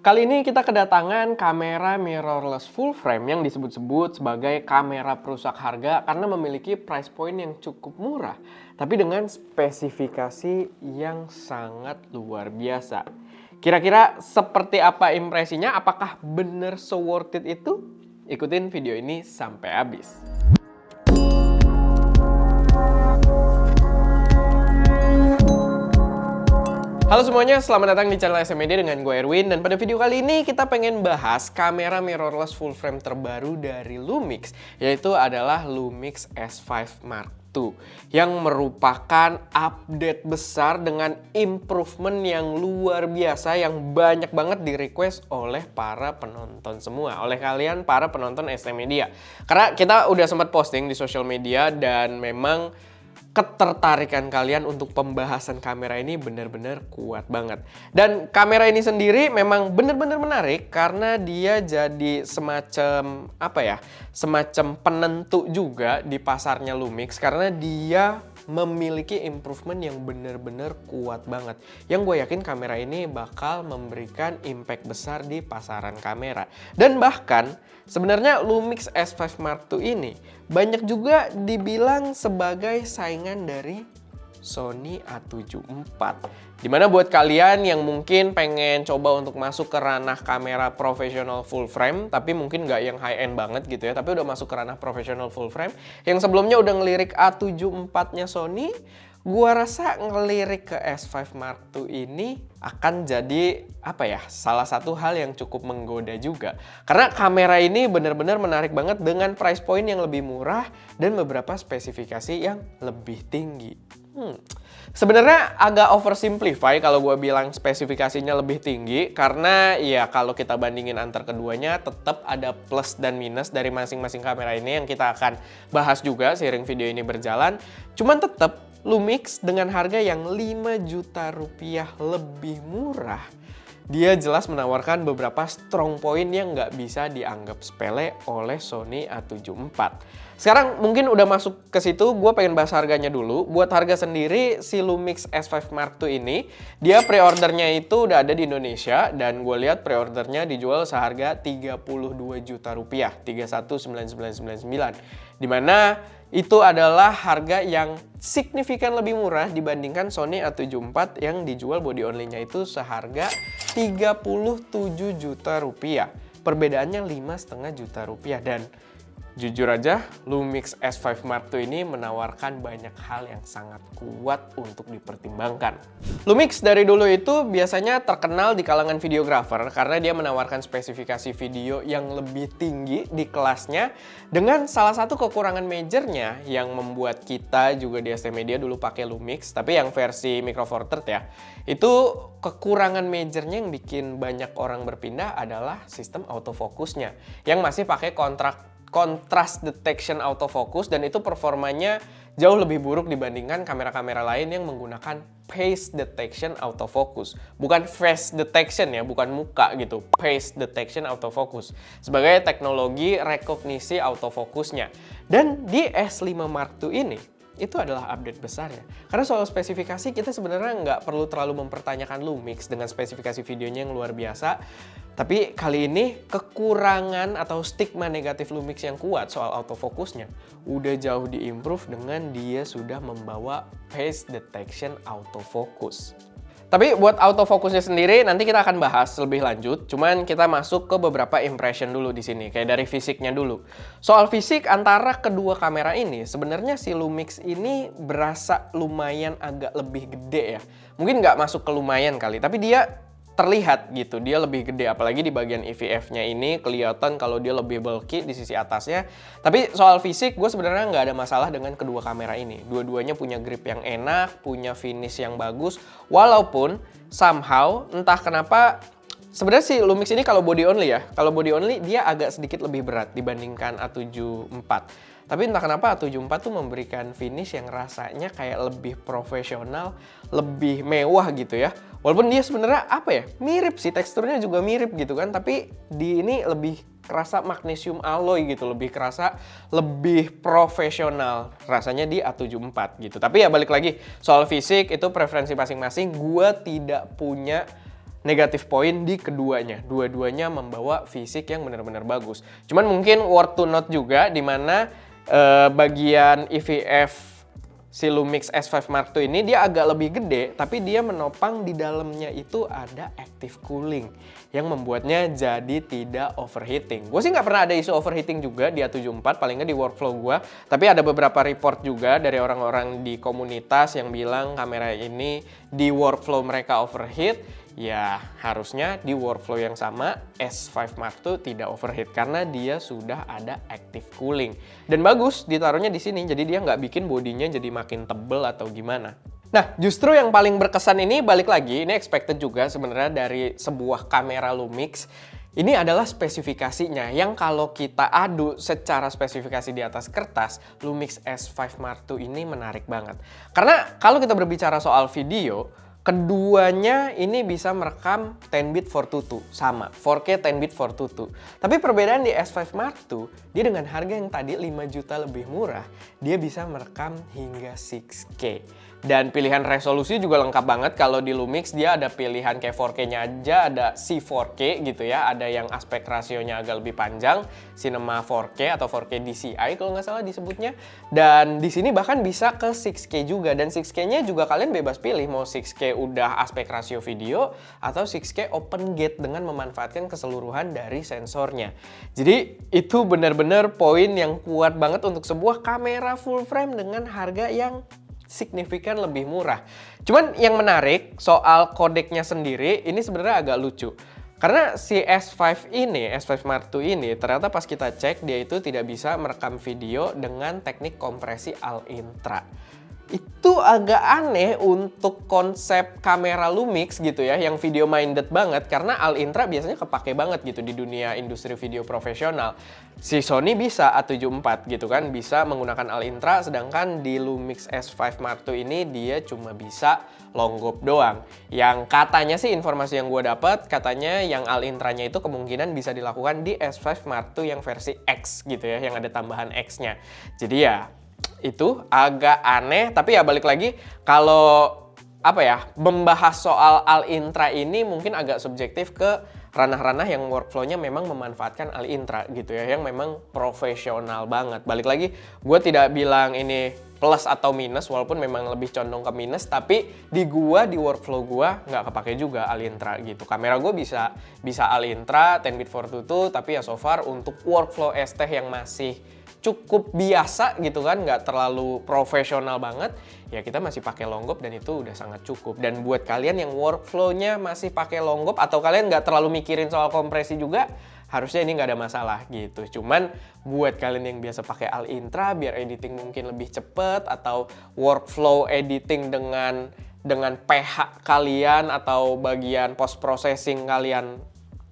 Kali ini kita kedatangan kamera mirrorless full frame yang disebut-sebut sebagai kamera perusak harga karena memiliki price point yang cukup murah, tapi dengan spesifikasi yang sangat luar biasa. Kira-kira seperti apa impresinya? Apakah bener so worth it itu? Ikutin video ini sampai habis. Halo semuanya, selamat datang di channel SMED dengan gue Erwin. Dan pada video kali ini kita pengen bahas kamera mirrorless full frame terbaru dari Lumix, yaitu adalah Lumix S5 Mark II, yang merupakan update besar dengan improvement yang luar biasa yang banyak banget di request oleh para penonton semua, oleh kalian para penonton SMedia. Karena kita udah sempat posting di social media dan memang ketertarikan kalian untuk pembahasan kamera ini benar-benar kuat banget. Dan kamera ini sendiri memang benar-benar menarik karena dia jadi semacam semacam penentu juga di pasarnya Lumix karena dia memiliki improvement yang benar-benar kuat banget. Yang gue yakin kamera ini bakal memberikan impact besar di pasaran kamera. Dan bahkan sebenarnya Lumix S5 Mark II ini banyak juga dibilang sebagai saingan dari Sony A7 IV. Dimana buat kalian yang mungkin pengen coba untuk masuk ke ranah kamera profesional full frame, tapi mungkin nggak yang high end banget gitu ya, tapi udah masuk ke ranah profesional full frame, yang sebelumnya udah ngelirik A7 IV-nya Sony, gua rasa ngelirik ke S5 Mark II ini akan jadi salah satu hal yang cukup menggoda juga. Karena kamera ini benar-benar menarik banget dengan price point yang lebih murah dan beberapa spesifikasi yang lebih tinggi. Sebenarnya agak oversimplify kalau gue bilang spesifikasinya lebih tinggi karena ya kalau kita bandingin antar keduanya tetap ada plus dan minus dari masing-masing kamera ini yang kita akan bahas juga seiring video ini berjalan. Cuman tetap Lumix dengan harga yang 5 juta rupiah lebih murah, dia jelas menawarkan beberapa strong point yang nggak bisa dianggap sepele oleh Sony A7 IV. Sekarang mungkin udah masuk ke situ, gue pengen bahas harganya dulu. Buat harga sendiri, si Lumix S5 Mark II ini, dia pre-ordernya itu udah ada di Indonesia dan gue lihat pre-ordernya dijual seharga 32 juta rupiah, 31.999. Dimana itu adalah harga yang signifikan lebih murah dibandingkan Sony A7 IV yang dijual body only-nya itu seharga 37 juta rupiah. Perbedaannya 5,5 juta rupiah dan jujur aja, Lumix S5 Mark II ini menawarkan banyak hal yang sangat kuat untuk dipertimbangkan. Lumix dari dulu itu biasanya terkenal di kalangan videographer karena dia menawarkan spesifikasi video yang lebih tinggi di kelasnya dengan salah satu kekurangan majornya yang membuat kita juga di SMedia dulu pakai Lumix, tapi yang versi Micro Four Thirds ya. Itu kekurangan majornya yang bikin banyak orang berpindah adalah sistem autofocusnya yang masih pakai contrast detection autofocus dan itu performanya jauh lebih buruk dibandingkan kamera-kamera lain yang menggunakan face detection autofocus. Bukan face detection ya, bukan muka gitu. Face detection autofocus sebagai teknologi rekognisi autofokusnya. Dan di S5 Mark II ini itu adalah update besarnya. Karena soal spesifikasi kita sebenarnya nggak perlu terlalu mempertanyakan Lumix dengan spesifikasi videonya yang luar biasa. Tapi kali ini kekurangan atau stigma negatif Lumix yang kuat soal autofokusnya udah jauh diimprove dengan dia sudah membawa face detection autofocus. Tapi buat autofokusnya sendiri nanti kita akan bahas lebih lanjut. Cuman kita masuk ke beberapa impression dulu di sini, kayak dari fisiknya dulu. Soal fisik antara kedua kamera ini, sebenarnya si Lumix ini berasa lumayan agak lebih gede ya. Mungkin nggak masuk ke lumayan kali, tapi dia terlihat gitu, dia lebih gede. Apalagi di bagian EVF-nya ini kelihatan kalau dia lebih bulky di sisi atasnya. Tapi soal fisik, gue sebenarnya nggak ada masalah dengan kedua kamera ini. Dua-duanya punya grip yang enak, punya finish yang bagus. Walaupun somehow, entah kenapa, sebenarnya si Lumix ini kalau body only ya, kalau body only dia agak sedikit lebih berat dibandingkan A7 IV. Tapi entah kenapa A7 IV tuh memberikan finish yang rasanya kayak lebih profesional, lebih mewah gitu ya. Walaupun dia sebenarnya mirip sih, teksturnya juga mirip gitu kan, tapi di ini lebih kerasa magnesium alloy gitu, lebih kerasa lebih profesional rasanya di A7 IV gitu. Tapi ya balik lagi, soal fisik itu preferensi masing-masing, gue tidak punya negatif poin di keduanya. Dua-duanya membawa fisik yang benar-benar bagus. Cuman mungkin worth to note juga di mana bagian EVF si Lumix S5 Mark II ini dia agak lebih gede, tapi dia menopang di dalamnya itu ada active cooling yang membuatnya jadi tidak overheating. Gue sih nggak pernah ada isu overheating juga di A74, paling nggak di workflow gue. Tapi ada beberapa report juga dari orang-orang di komunitas yang bilang kamera ini di workflow mereka overheat. Ya harusnya di workflow yang sama S5 Mark II tidak overheat karena dia sudah ada active cooling. Dan bagus ditaruhnya di sini, jadi dia nggak bikin bodinya jadi makin tebel atau gimana. Nah, justru yang paling berkesan ini balik lagi, ini expected juga sebenarnya dari sebuah kamera Lumix. Ini adalah spesifikasinya yang kalau kita adu secara spesifikasi di atas kertas, Lumix S5 Mark II ini menarik banget. Karena kalau kita berbicara soal video, keduanya ini bisa merekam 10-bit 422, sama 4K 10-bit 422. Tapi perbedaan di S5 Mark II, dia dengan harga yang tadi 5 juta lebih murah, dia bisa merekam hingga 6K. Dan pilihan resolusi juga lengkap banget. Kalau di Lumix dia ada pilihan kayak 4K-nya aja, ada C4K gitu ya, ada yang aspek rasionya agak lebih panjang, Cinema 4K atau 4K DCI kalau nggak salah disebutnya. Dan di sini bahkan bisa ke 6K juga, dan 6K-nya juga kalian bebas pilih mau 6K udah aspek rasio video atau 6K open gate dengan memanfaatkan keseluruhan dari sensornya. Jadi itu benar-benar poin yang kuat banget untuk sebuah kamera full frame dengan harga yang signifikan lebih murah. Cuman yang menarik soal kodeknya sendiri ini sebenarnya agak lucu. Karena si S5 ini, S5 Mark II ini ternyata pas kita cek dia itu tidak bisa merekam video dengan teknik kompresi Al-Intra. Itu agak aneh untuk konsep kamera Lumix gitu ya, yang video minded banget, karena Al-Intra biasanya kepake banget gitu di dunia industri video profesional. Si Sony bisa A74 gitu kan, bisa menggunakan Al-Intra, sedangkan di Lumix S5 Mark II ini dia cuma bisa longgop doang. Yang katanya sih informasi yang gue dapat, katanya yang Al-Intranya itu kemungkinan bisa dilakukan di S5 Mark II yang versi X gitu ya, yang ada tambahan X-nya. Jadi ya itu agak aneh, tapi ya balik lagi kalau membahas soal Al-Intra ini mungkin agak subjektif ke ranah-ranah yang workflow-nya memang memanfaatkan Al-Intra gitu ya, yang memang profesional banget. Balik lagi, gue tidak bilang ini plus atau minus, walaupun memang lebih condong ke minus, tapi di workflow gue nggak kepake juga Al-Intra gitu. Kamera gue bisa Al-Intra 10-bit 422, tapi ya so far untuk workflow ST yang masih cukup biasa gitu kan, nggak terlalu profesional banget, ya kita masih pakai longgop dan itu udah sangat cukup. Dan buat kalian yang workflow-nya masih pakai longgop atau kalian nggak terlalu mikirin soal kompresi juga, harusnya ini nggak ada masalah gitu. Cuman buat kalian yang biasa pakai Al-Intra biar editing mungkin lebih cepet, atau workflow editing dengan PH kalian atau bagian post processing kalian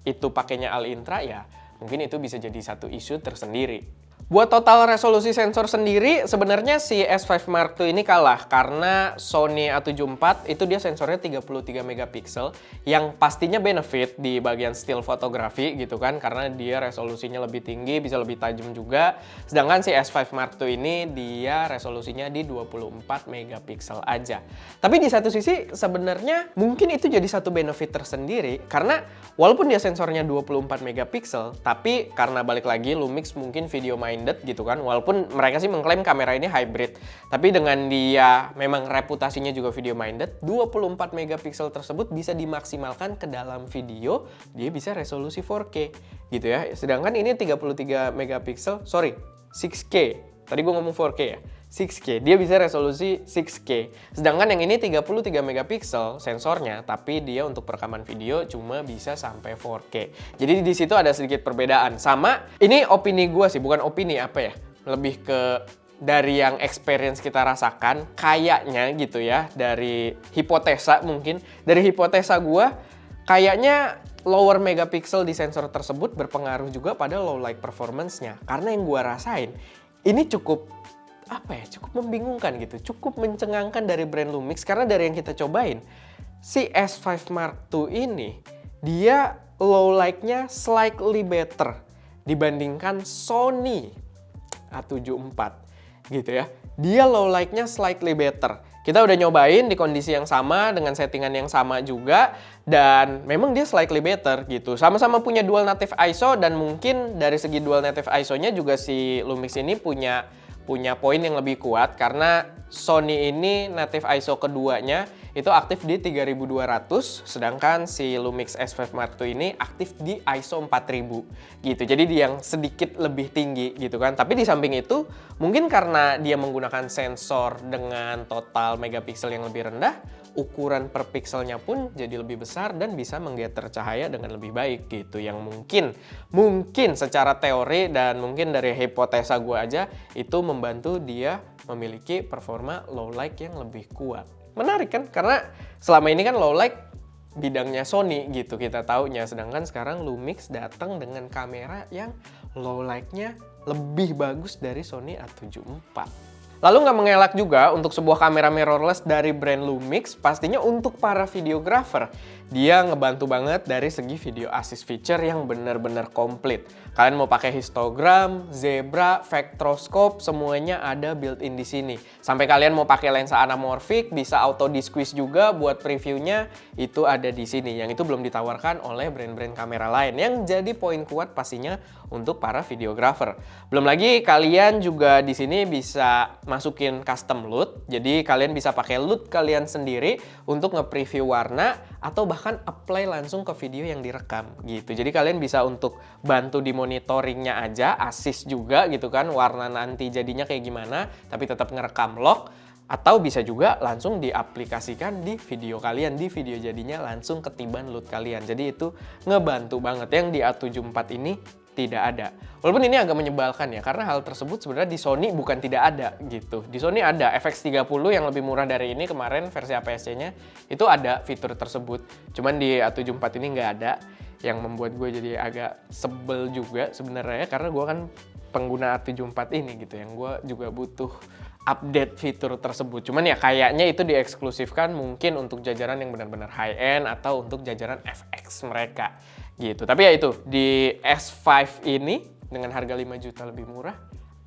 itu pakainya Al-Intra, ya mungkin itu bisa jadi satu isu tersendiri. Buat total resolusi sensor sendiri, sebenarnya si S5 Mark II ini kalah karena Sony A74 itu dia sensornya 33 megapiksel yang pastinya benefit di bagian still fotografi gitu kan, karena dia resolusinya lebih tinggi, bisa lebih tajam juga. Sedangkan si S5 Mark II ini dia resolusinya di 24 megapiksel aja. Tapi di satu sisi sebenarnya mungkin itu jadi satu benefit tersendiri, karena walaupun dia sensornya 24 megapiksel, tapi karena balik lagi Lumix mungkin video minded gitu kan, walaupun mereka sih mengklaim kamera ini hybrid, tapi dengan dia memang reputasinya juga video minded, 24 megapiksel tersebut bisa dimaksimalkan ke dalam video, dia bisa resolusi 4K gitu ya. Sedangkan ini 33 megapiksel, 6K. Tadi gue ngomong 4K ya. 6K, dia bisa resolusi 6K. Sedangkan yang ini 33 megapiksel sensornya, tapi dia untuk perekaman video cuma bisa sampai 4K. Jadi di situ ada sedikit perbedaan. Sama, ini opini gue sih, bukan opini lebih ke dari yang experience kita rasakan, kayaknya gitu ya, dari hipotesa mungkin. Dari hipotesa gue, kayaknya lower megapiksel di sensor tersebut berpengaruh juga pada low light performance-nya. Karena yang gue rasain, ini cukup membingungkan gitu, cukup mencengangkan dari brand Lumix, karena dari yang kita cobain, si S5 Mark II ini, dia low light-nya slightly better dibandingkan Sony A74 gitu ya. dia low light-nya slightly better. Kita udah nyobain di kondisi yang sama, dengan settingan yang sama juga, dan memang dia slightly better gitu. Sama-sama punya dual native ISO, dan mungkin dari segi dual native ISO-nya juga si Lumix ini punya poin yang lebih kuat, karena Sony ini native ISO keduanya itu aktif di 3200, sedangkan si Lumix S5 Mark II ini aktif di ISO 4000 gitu. Jadi dia yang sedikit lebih tinggi gitu kan. Tapi di samping itu, mungkin karena dia menggunakan sensor dengan total megapiksel yang lebih rendah, ukuran per pikselnya pun jadi lebih besar dan bisa menggetter cahaya dengan lebih baik gitu. Yang mungkin secara teori dan mungkin dari hipotesa gue aja, itu membantu dia memiliki performa low light yang lebih kuat. Menarik kan? Karena selama ini kan low light bidangnya Sony gitu kita taunya. Sedangkan sekarang Lumix datang dengan kamera yang low light-nya lebih bagus dari Sony A74. Lalu nggak mengelak juga untuk sebuah kamera mirrorless dari brand Lumix, pastinya untuk para videographer. Dia ngebantu banget dari segi video assist feature yang benar-benar komplit. Kalian mau pakai histogram, zebra, vectroscope, semuanya ada built-in di sini. Sampai kalian mau pakai lensa anamorphic, bisa auto di-squeeze juga buat previewnya, itu ada di sini. Yang itu belum ditawarkan oleh brand-brand kamera lain, yang jadi poin kuat pastinya untuk para videographer. Belum lagi kalian juga di sini bisa masukin custom LUT, jadi kalian bisa pakai LUT kalian sendiri untuk nge-preview warna atau bahkan apply langsung ke video yang direkam gitu. Jadi kalian bisa untuk bantu di monitoringnya aja, assist juga gitu kan, warna nanti jadinya kayak gimana, tapi tetap ngerekam log. Atau bisa juga langsung diaplikasikan di video kalian, di video jadinya langsung ketiban LUT kalian. Jadi itu ngebantu banget. Yang di A74 ini tidak ada. Walaupun ini agak menyebalkan ya, karena hal tersebut sebenarnya di Sony bukan tidak ada gitu. Di Sony ada FX30 yang lebih murah dari ini kemarin versi APS-C-nya, itu ada fitur tersebut. Cuman di A74 ini nggak ada, yang membuat gue jadi agak sebel juga sebenarnya, karena gue kan pengguna A74 ini gitu, yang gue juga butuh update fitur tersebut. Cuman ya kayaknya itu dieksklusifkan mungkin untuk jajaran yang benar-benar high-end atau untuk jajaran FX mereka gitu. Tapi ya itu, di S5 ini dengan harga 5 juta lebih murah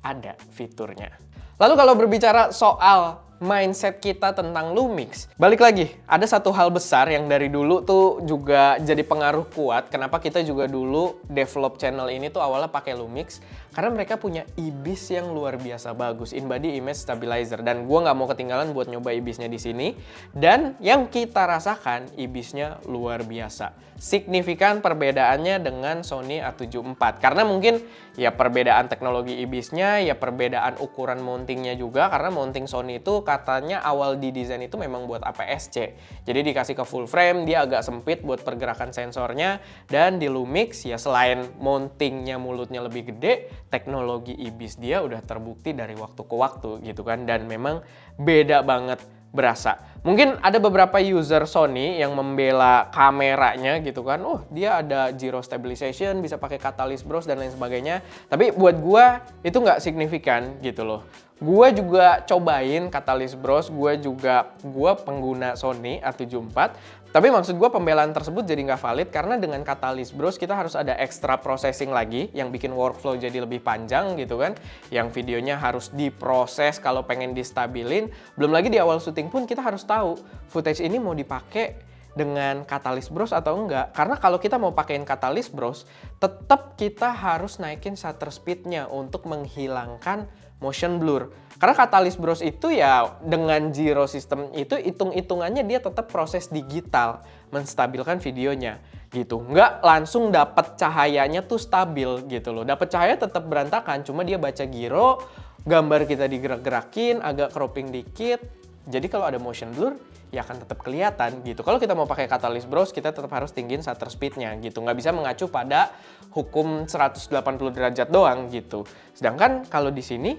ada fiturnya. Lalu kalau berbicara soal mindset kita tentang Lumix, balik lagi, ada satu hal besar yang dari dulu tuh juga jadi pengaruh kuat kenapa kita juga dulu develop channel ini tuh awalnya pakai Lumix, karena mereka punya IBIS yang luar biasa bagus, in-body image stabilizer, dan gue nggak mau ketinggalan buat nyoba IBIS-nya di sini. Dan yang kita rasakan, IBIS-nya luar biasa, signifikan perbedaannya dengan Sony A74, karena mungkin ya perbedaan teknologi IBIS-nya, ya perbedaan ukuran mountingnya juga, karena mounting Sony itu katanya awal didesain itu memang buat APS-C. Jadi dikasih ke full frame, dia agak sempit buat pergerakan sensornya. Dan di Lumix ya selain mountingnya mulutnya lebih gede, teknologi IBIS dia udah terbukti dari waktu ke waktu gitu kan. Dan memang beda banget berasa. Mungkin ada beberapa user Sony yang membela kameranya gitu kan. Oh, dia ada gyro stabilization, bisa pakai catalyst bros dan lain sebagainya. Tapi buat gua itu nggak signifikan gitu loh. Gue juga cobain Catalyst Bros, gue pengguna Sony A74, tapi maksud gue pembelaan tersebut jadi nggak valid karena dengan Catalyst Bros kita harus ada extra processing lagi yang bikin workflow jadi lebih panjang gitu kan, yang videonya harus diproses kalau pengen distabilin. Belum lagi di awal syuting pun kita harus tahu footage ini mau dipakai dengan Catalyst Bros atau enggak. Karena kalau kita mau pakein Catalyst Bros, tetap kita harus naikin shutter speed-nya untuk menghilangkan motion blur. Karena Catalyst Bros itu ya dengan gyro system itu hitung-hitungannya dia tetap proses digital menstabilkan videonya gitu. Nggak langsung dapat cahayanya tuh stabil gitu loh. Dapat cahaya tetap berantakan, cuma dia baca gyro, gambar kita digerak-gerakin, agak cropping dikit. Jadi kalau ada motion blur ya akan tetap kelihatan gitu. Kalau kita mau pakai Catalyst Bros, kita tetap harus tinggiin shutter speed-nya gitu. Nggak bisa mengacu pada hukum 180 derajat doang gitu. Sedangkan kalau di sini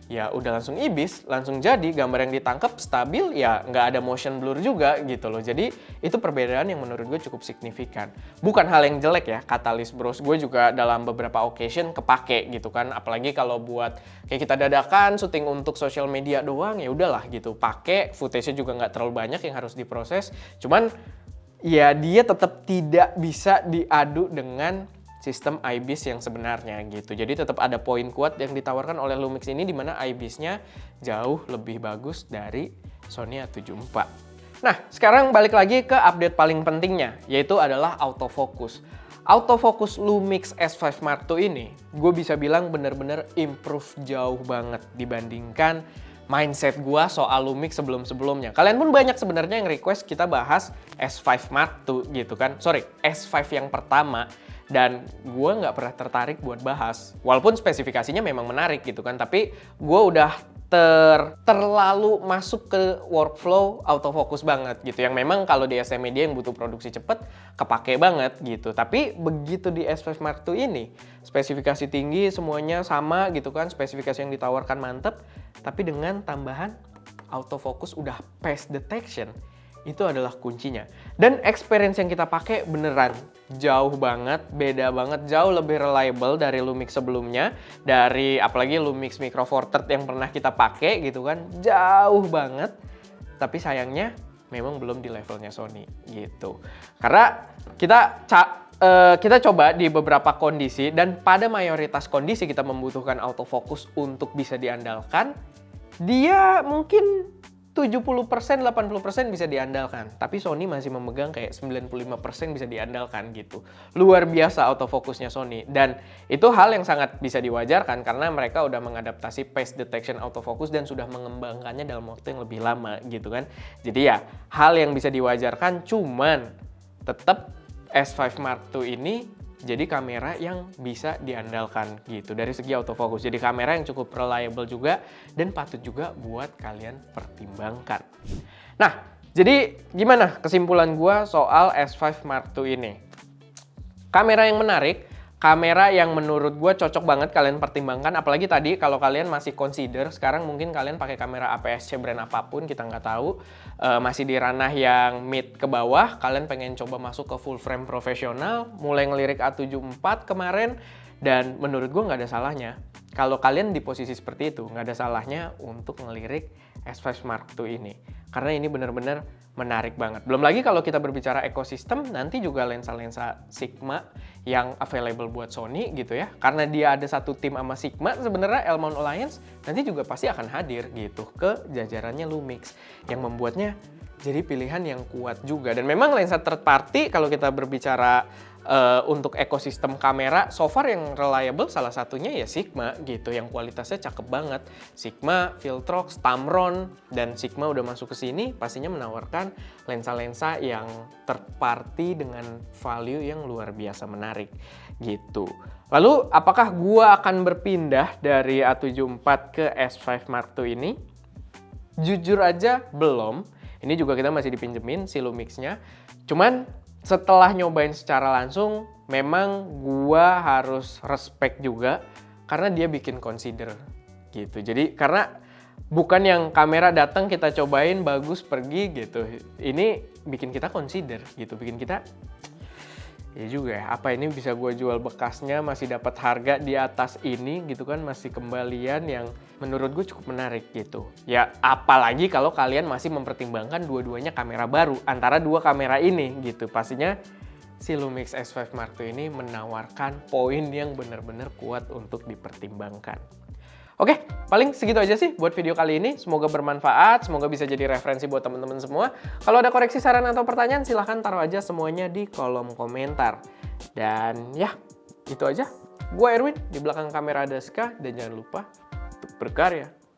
ya udah langsung IBIS, langsung jadi gambar yang ditangkap stabil, ya nggak ada motion blur juga gitu loh. Jadi itu perbedaan yang menurut gue cukup signifikan. Bukan hal yang jelek ya, Catalyst Bros. Gue juga dalam beberapa occasion kepake gitu kan. Apalagi kalau buat kayak kita dadakan syuting untuk social media doang, ya udahlah gitu. Pakai, footage-nya juga nggak terlalu banyak yang harus diproses. Cuman ya dia tetap tidak bisa diadu dengan sistem IBIS yang sebenarnya gitu. Jadi tetap ada poin kuat yang ditawarkan oleh Lumix ini, di mana IBIS-nya jauh lebih bagus dari Sony A74. Nah, sekarang balik lagi ke update paling pentingnya, yaitu adalah autofocus. Autofocus Lumix S5 Mark II ini, gue bisa bilang bener-bener improve jauh banget dibandingkan mindset gue soal Lumix sebelum-sebelumnya. Kalian pun banyak sebenarnya yang request kita bahas S5 Mark II gitu kan. Sorry, S5 yang pertama. Dan gue nggak pernah tertarik buat bahas. Walaupun spesifikasinya memang menarik gitu kan. Tapi gue udah terlalu masuk ke workflow autofocus banget gitu. Yang memang kalau di SM Media yang butuh produksi cepet, kepake banget gitu. Tapi begitu di S5 Mark II ini, spesifikasi tinggi semuanya sama gitu kan. Spesifikasi yang ditawarkan mantep. Tapi dengan tambahan autofocus udah pace detection. Itu adalah kuncinya. Dan experience yang kita pakai beneran jauh banget, beda banget, jauh lebih reliable dari Lumix sebelumnya. Dari apalagi Lumix Micro Four Third yang pernah kita pakai gitu kan, jauh banget. Tapi sayangnya memang belum di levelnya Sony gitu. Karena kita coba di beberapa kondisi, dan pada mayoritas kondisi kita membutuhkan autofocus untuk bisa diandalkan. Dia mungkin 70%, 80% bisa diandalkan. Tapi Sony masih memegang kayak 95% bisa diandalkan gitu. Luar biasa autofokusnya Sony. Dan itu hal yang sangat bisa diwajarkan karena mereka udah mengadaptasi pace detection autofocus dan sudah mengembangkannya dalam waktu yang lebih lama gitu kan. Jadi ya hal yang bisa diwajarkan, cuman tetap S5 Mark II ini jadi kamera yang bisa diandalkan gitu dari segi autofocus. Jadi kamera yang cukup reliable juga dan patut juga buat kalian pertimbangkan. Nah, jadi gimana kesimpulan gua soal S5 Mark II ini? Kamera yang menarik, kamera yang menurut gue cocok banget kalian pertimbangkan. Apalagi tadi kalau kalian masih consider, sekarang mungkin kalian pakai kamera APS-C brand apapun, kita nggak tahu. Masih di ranah yang mid ke bawah, kalian pengen coba masuk ke full frame profesional, mulai ngelirik A74 kemarin, dan menurut gue nggak ada salahnya. Kalau kalian di posisi seperti itu, nggak ada salahnya untuk ngelirik S5 Mark II ini. Karena ini benar-benar menarik banget. Belum lagi kalau kita berbicara ekosistem, nanti juga lensa-lensa Sigma yang available buat Sony gitu ya. Karena dia ada satu tim sama Sigma, sebenarnya L-mount Alliance nanti juga pasti akan hadir gitu ke jajarannya Lumix. Yang membuatnya jadi pilihan yang kuat juga. Dan memang lensa third party kalau kita berbicara untuk ekosistem kamera, so far yang reliable salah satunya ya Sigma gitu, yang kualitasnya cakep banget. Sigma, Viltrox, Tamron, dan Sigma udah masuk ke sini pastinya menawarkan lensa-lensa yang third party dengan value yang luar biasa menarik gitu. Lalu apakah gua akan berpindah dari A74 ke S5 Mark II ini? Jujur aja belum. Ini juga kita masih dipinjemin si Lumix-nya. Cuman setelah nyobain secara langsung, memang gua harus respect juga karena dia bikin consider gitu. Jadi karena bukan yang kamera datang kita cobain bagus pergi gitu. Ini bikin kita consider gitu, bikin kita ya juga ya, apa ini bisa gue jual bekasnya masih dapat harga di atas ini gitu kan, masih kembalian yang menurut gue cukup menarik gitu. Ya apalagi kalau kalian masih mempertimbangkan dua-duanya kamera baru antara dua kamera ini gitu. Pastinya si Lumix S5 Mark II ini menawarkan poin yang benar-benar kuat untuk dipertimbangkan. Oke, paling segitu aja sih buat video kali ini. Semoga bermanfaat, semoga bisa jadi referensi buat teman-teman semua. Kalau ada koreksi, saran, atau pertanyaan, silahkan taruh aja semuanya di kolom komentar. Dan ya, itu aja. Gue Erwin, di belakang kamera ada Ska, dan jangan lupa untuk berkarya.